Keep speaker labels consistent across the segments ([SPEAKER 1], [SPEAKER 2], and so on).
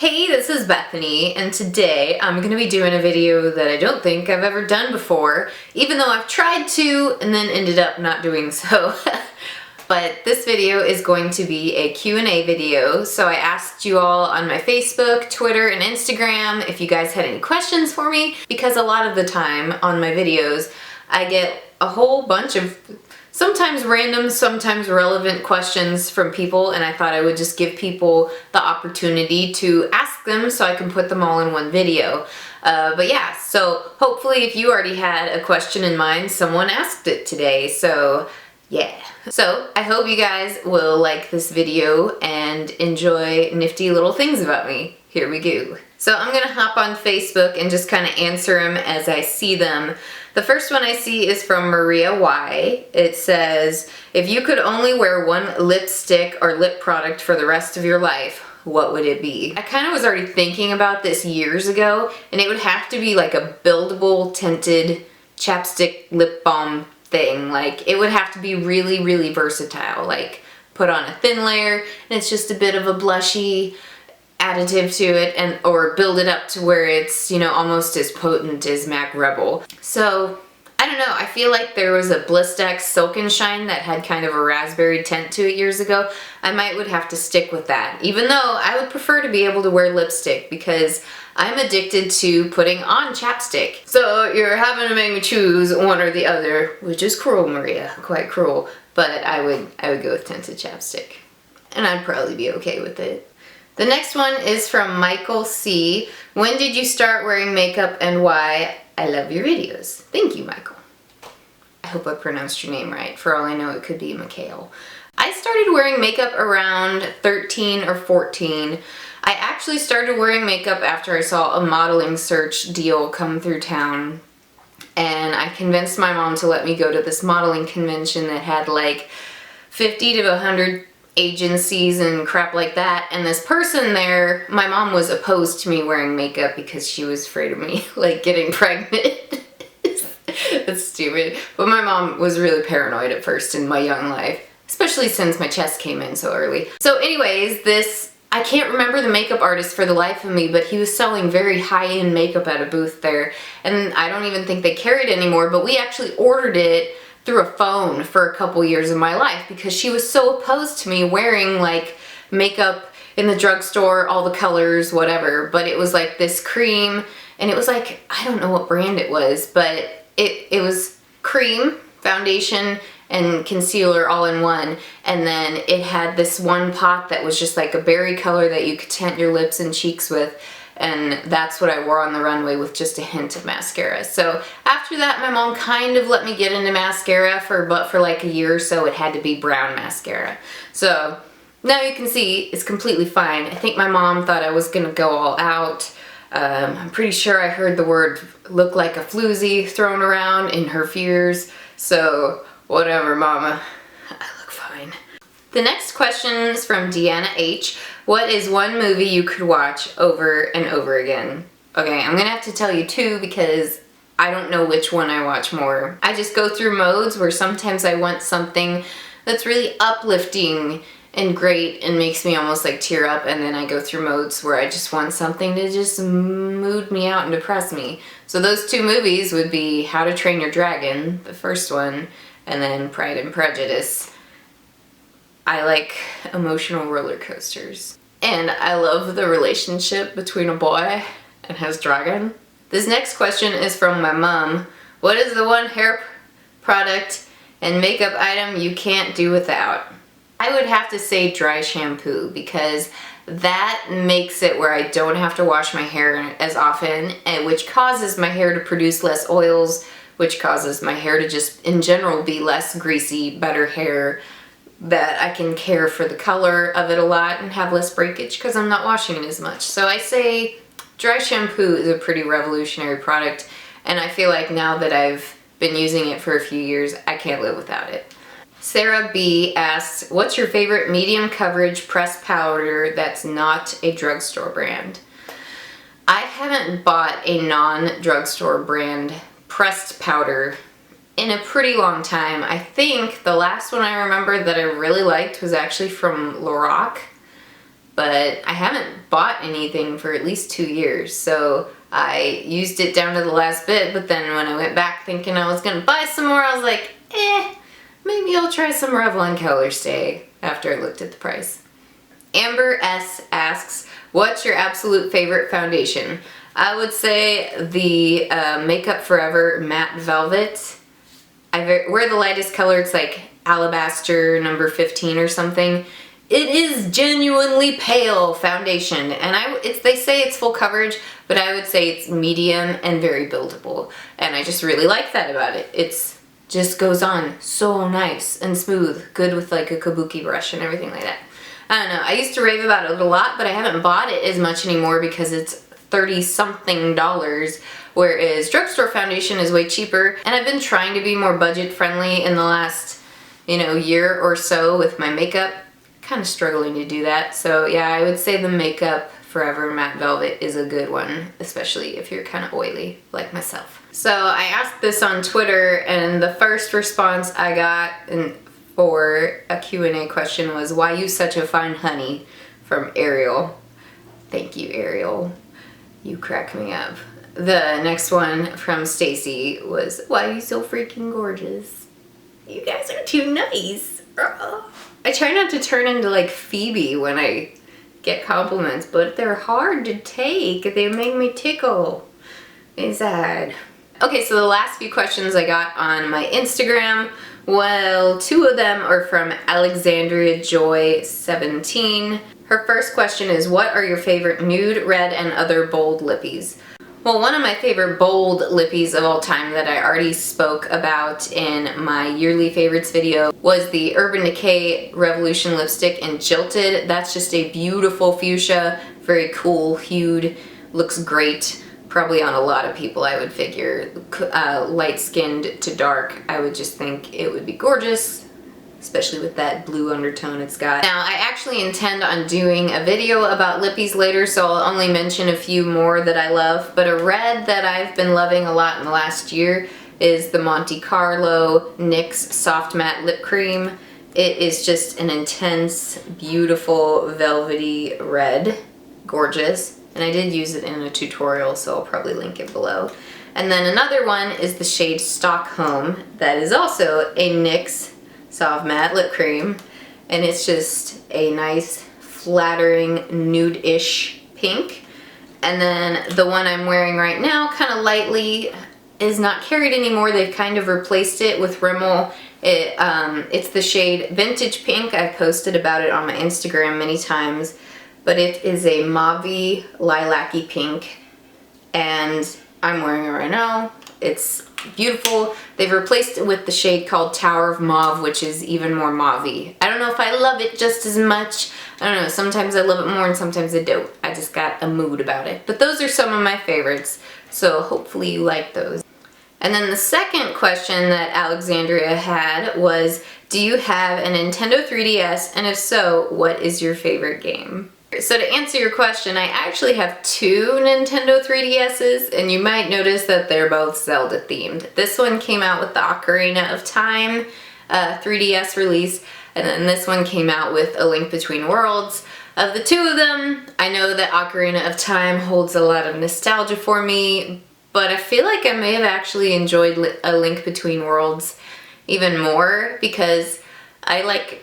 [SPEAKER 1] Hey, this is Bethany, and today I'm going to be doing a video that I don't think I've ever done before, even though I've tried to and then ended up not doing so. But this video is going to be a Q&A video, so I asked you all on my Facebook, Twitter, and Instagram if you guys had any questions for me, because a lot of the time on my videos I get a whole bunch of sometimes random, sometimes relevant questions from people, and I thought I would just give people the opportunity to ask them so I can put them all in one video. But yeah, so hopefully if you already had a question in mind, someone asked it today, so yeah. So I hope you guys will like this video and enjoy nifty little things about me. Here we go. So I'm gonna hop on Facebook and just kind of answer them as I see them. The first one I see is from Maria Y. It says, if you could only wear one lipstick or lip product for the rest of your life, what would it be? I kind of was already thinking about this years ago, and it would have to be like a buildable tinted chapstick lip balm thing. Like, it would have to be really, really versatile. Like, put on a thin layer, and it's just a bit of a blushy additive to it, and or build it up to where it's, you know, almost as potent as MAC Rebel. So I don't know, I feel like there was a Blistex Silk and Shine that had kind of a raspberry tint to it years ago. I would have to stick with that, even though I would prefer to be able to wear lipstick because I'm addicted to putting on chapstick. So you're having to make me choose one or the other, which is cruel, Maria, quite cruel. But I would go with tinted chapstick, and I'd probably be okay with it. The next one is from Michael C. When did you start wearing makeup and why? I love your videos. Thank you, Michael. I hope I pronounced your name right. For all I know, it could be Mikhail. I started wearing makeup around 13 or 14. I actually started wearing makeup after I saw a modeling search deal come through town. And I convinced my mom to let me go to this modeling convention that had like 50 to 100 agencies and crap like that, and this person there, my mom was opposed to me wearing makeup because she was afraid of me like getting pregnant. That's stupid, but my mom was really paranoid at first in my young life, especially since my chest came in so early. So anyways, I can't remember the makeup artist for the life of me, but he was selling very high-end makeup at a booth there, and I don't even think they carry it anymore, but we actually ordered it through a phone for a couple years of my life because she was so opposed to me wearing like makeup in the drugstore, all the colors, whatever. But it was like this cream, and it was like, I don't know what brand it was, but it was cream, foundation, and concealer all in one. And then it had this one pot that was just like a berry color that you could tint your lips and cheeks with. And that's what I wore on the runway with just a hint of mascara. So after that, my mom kind of let me get into mascara but for like a year or so, it had to be brown mascara. So now you can see it's completely fine. I think my mom thought I was gonna go all out. I'm pretty sure I heard the word look like a floozy thrown around in her fears. So whatever, mama, I look fine. The next question is from Deanna H. What is one movie you could watch over and over again? Okay, I'm gonna have to tell you two because I don't know which one I watch more. I just go through modes where sometimes I want something that's really uplifting and great and makes me almost like tear up, and then I go through modes where I just want something to just mood me out and depress me. So those two movies would be How to Train Your Dragon, the first one, and then Pride and Prejudice. I like emotional roller coasters. And I love the relationship between a boy and his dragon. This next question is from my mom. What is the one hair product and makeup item you can't do without? I would have to say dry shampoo, because that makes it where I don't have to wash my hair as often, and which causes my hair to produce less oils, which causes my hair to just in general be less greasy, better hair, that I can care for the color of it a lot and have less breakage because I'm not washing it as much. So I say dry shampoo is a pretty revolutionary product, and I feel like now that I've been using it for a few years, I can't live without it. Sarah B asks, what's your favorite medium coverage pressed powder that's not a drugstore brand? I haven't bought a non-drugstore brand pressed powder in a pretty long time. I think the last one I remember that I really liked was actually from Lorac, but I haven't bought anything for at least 2 years, so I used it down to the last bit, but then when I went back thinking I was gonna buy some more, I was like, maybe I'll try some Revlon Color Stay after I looked at the price. Amber S asks, what's your absolute favorite foundation? I would say the Makeup Forever Matte Velvet. I wear the lightest color, it's like Alabaster number 15 or something. It is genuinely pale foundation, and they say it's full coverage, but I would say it's medium and very buildable, and I just really like that about it. It's just goes on so nice and smooth, good with like a kabuki brush and everything like that. I don't know, I used to rave about it a lot, but I haven't bought it as much anymore because it's 30-something dollars, whereas drugstore foundation is way cheaper, and I've been trying to be more budget friendly in the last, year or so with my makeup. Kind of struggling to do that, so yeah, I would say the Makeup Forever Matte Velvet is a good one, especially if you're kind of oily like myself. So I asked this on Twitter, and the first response I got for a Q&A question was, why you such a fine honey, from Ariel. Thank you, Ariel. You crack me up. The next one from Stacy was, why you so freaking gorgeous? You guys are too nice. I try not to turn into like Phoebe when I get compliments, but they're hard to take. They make me tickle. It's sad. Okay, so the last few questions I got on my Instagram, well, 2 of them are from Alexandria Joy 17. Her first question is, what are your favorite nude, red, and other bold lippies? Well, one of my favorite bold lippies of all time that I already spoke about in my yearly favorites video was the Urban Decay Revolution lipstick in Jilted. That's just a beautiful fuchsia, very cool hued, looks great. Probably on a lot of people, I would figure. Light-skinned to dark, I would just think it would be gorgeous, especially with that blue undertone it's got. Now, I actually intend on doing a video about lippies later, so I'll only mention a few more that I love, but a red that I've been loving a lot in the last year is the Monte Carlo NYX Soft Matte Lip Cream. It is just an intense, beautiful, velvety red. Gorgeous. And I did use it in a tutorial, so I'll probably link it below. And then another one is the shade Stockholm. That is also a NYX Soft Matte Lip Cream, and it's just a nice flattering nude-ish pink. And then the one I'm wearing right now, kind of lightly, is not carried anymore. They've kind of replaced it with Rimmel. It's the shade Vintage Pink. I've posted about it on my Instagram many times, but it is a mauve-y lilac-y pink, and I'm wearing it right now. It's beautiful. They've replaced it with the shade called Tower of Mauve, which is even more mauve-y. I don't know if I love it just as much. I don't know, sometimes I love it more and sometimes I don't. I just got a mood about it. But those are some of my favorites, so hopefully you like those. And then the second question that Alexandria had was, do you have a Nintendo 3DS, and if so, what is your favorite game? So to answer your question, I actually have 2 Nintendo 3DSs, and you might notice that they're both Zelda themed. This one came out with the Ocarina of Time 3DS release, and then this one came out with A Link Between Worlds. Of the 2 of them, I know that Ocarina of Time holds a lot of nostalgia for me, but I feel like I may have actually enjoyed A Link Between Worlds even more because I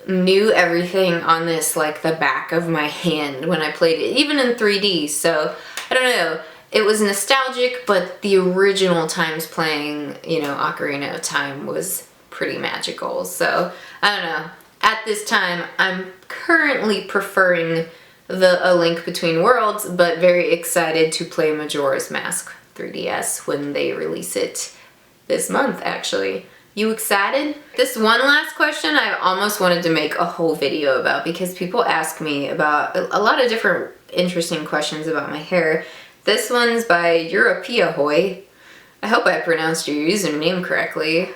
[SPEAKER 1] knew everything on this like the back of my hand when I played it, even in 3D, so I don't know. It was nostalgic, but the original times playing, Ocarina of Time was pretty magical, so I don't know. At this time, I'm currently preferring the A Link Between Worlds, but very excited to play Majora's Mask 3DS when they release it this month, actually. You excited? This one last question I almost wanted to make a whole video about because people ask me about a lot of different interesting questions about my hair. This one's by Europea Hoy. I hope I pronounced your username correctly.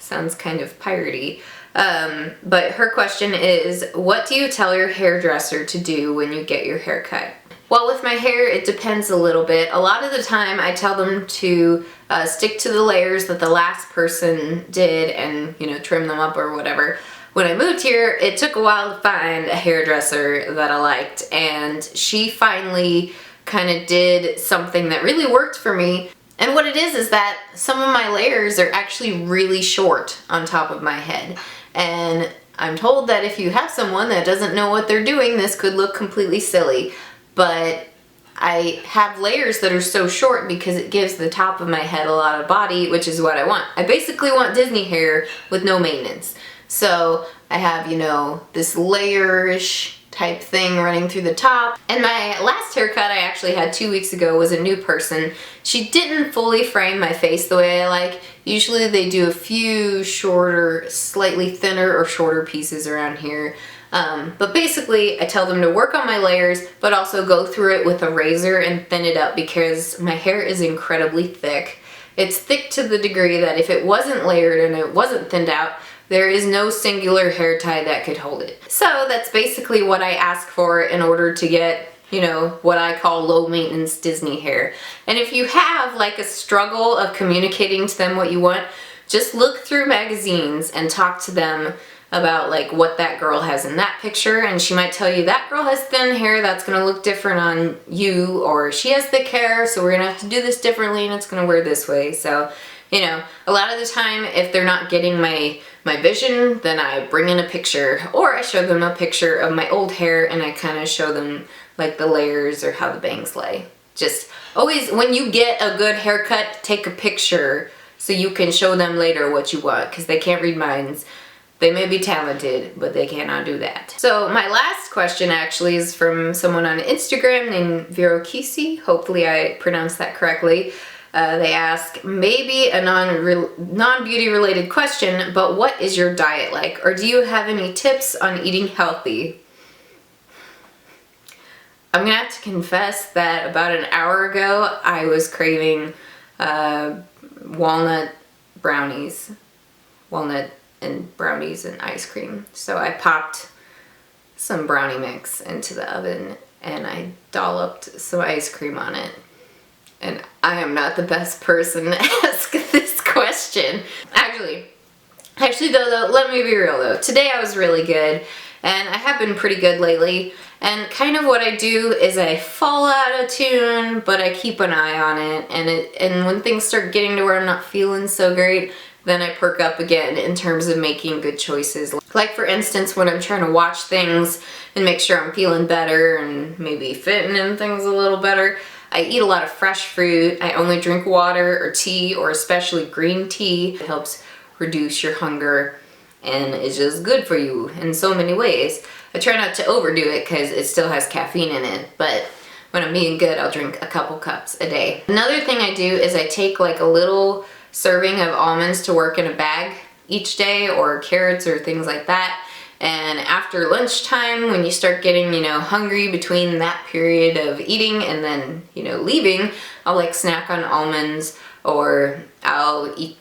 [SPEAKER 1] Sounds kind of piratey. But her question is, what do you tell your hairdresser to do when you get your hair cut? Well, with my hair, it depends a little bit. A lot of the time, I tell them to stick to the layers that the last person did and, trim them up or whatever. when I moved here, it took a while to find a hairdresser that I liked, and she finally kind of did something that really worked for me. And what it is that some of my layers are actually really short on top of my head. And I'm told that if you have someone that doesn't know what they're doing, this could look completely silly. But I have layers that are so short because it gives the top of my head a lot of body, which is what I want. I basically want Disney hair with no maintenance. So I have, you know, this layer-ish type thing running through the top. And my last haircut I actually had 2 weeks ago was a new person. She didn't fully frame my face the way I like. Usually they do a few shorter, slightly thinner or shorter pieces around here. But basically I tell them to work on my layers, but also go through it with a razor and thin it up because my hair is incredibly thick. It's thick to the degree that if it wasn't layered and it wasn't thinned out, there is no singular hair tie that could hold it. So that's basically what I ask for in order to get, you know, what I call low maintenance Disney hair. And if you have like a struggle of communicating to them what you want, just look through magazines and talk to them about like what that girl has in that picture, and she might tell you that girl has thin hair, that's gonna look different on you, or she has thick hair, so we're gonna have to do this differently and it's gonna wear this way. So, you know, a lot of the time if they're not getting my vision, then I bring in a picture, or I show them a picture of my old hair and I kind of show them like the layers or how the bangs lay. Just always, when you get a good haircut, take a picture so you can show them later what you want, because they can't read minds. They may be talented, but they cannot do that. So my last question actually is from someone on Instagram named Vero Kisi. Hopefully I pronounced that correctly. They ask, maybe a non-beauty related question, but what is your diet like? Or do you have any tips on eating healthy? I'm gonna have to confess that about an hour ago, I was craving walnut brownies. Walnut and brownies and ice cream. So I popped some brownie mix into the oven and I dolloped some ice cream on it. And I am not the best person to ask this question. Actually though, let me be real though. Today I was really good, and I have been pretty good lately. And kind of what I do is I fall out of tune, but I keep an eye on it. And when things start getting to where I'm not feeling so great, then I perk up again in terms of making good choices. Like for instance, when I'm trying to watch things and make sure I'm feeling better and maybe fitting in things a little better, I eat a lot of fresh fruit. I only drink water or tea, or especially green tea. It helps reduce your hunger and it's just good for you in so many ways. I try not to overdo it because it still has caffeine in it, but when I'm being good, I'll drink a couple cups a day. Another thing I do is I take like a little serving of almonds to work in a bag each day, or carrots or things like that. And after lunchtime, when you start getting, you know, hungry between that period of eating and then, you know, leaving, I'll like snack on almonds, or I'll eat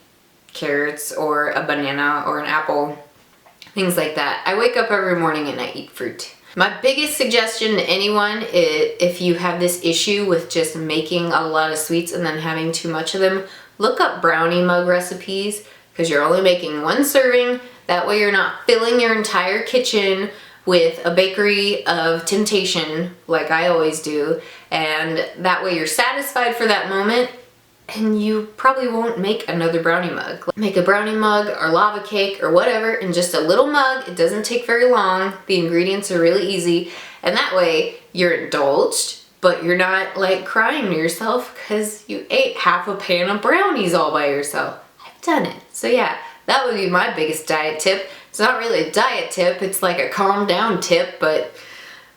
[SPEAKER 1] carrots or a banana or an apple, things like that. I wake up every morning and I eat fruit. My biggest suggestion to anyone is, if you have this issue with just making a lot of sweets and then having too much of them, look up brownie mug recipes, because you're only making one serving. That way you're not filling your entire kitchen with a bakery of temptation like I always do, and that way you're satisfied for that moment and you probably won't make another brownie mug. Make a brownie mug or lava cake or whatever in just a little mug. It doesn't take very long. The ingredients are really easy, and that way you're indulged, but you're not like crying to yourself because you ate half a pan of brownies all by yourself. I've done it. So yeah, that would be my biggest diet tip. It's not really a diet tip, it's like a calm down tip, but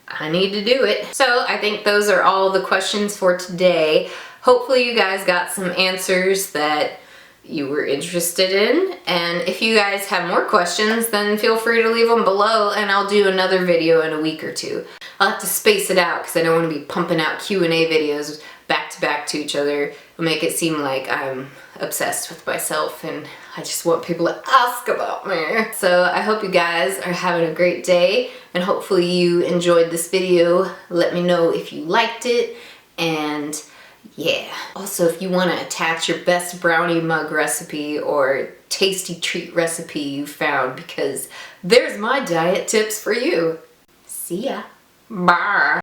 [SPEAKER 1] I need to do it. So I think those are all the questions for today. Hopefully you guys got some answers that you were interested in, and if you guys have more questions, then feel free to leave them below and I'll do another video in a week or two. I'll have to space it out because I don't want to be pumping out Q&A videos back to back to each other. It'll make it seem like I'm obsessed with myself and I just want people to ask about me. So I hope you guys are having a great day, and hopefully you enjoyed this video. Let me know if you liked it, and yeah. Also, if you want to attach your best brownie mug recipe or tasty treat recipe you found, because there's my diet tips for you. See ya. Bye.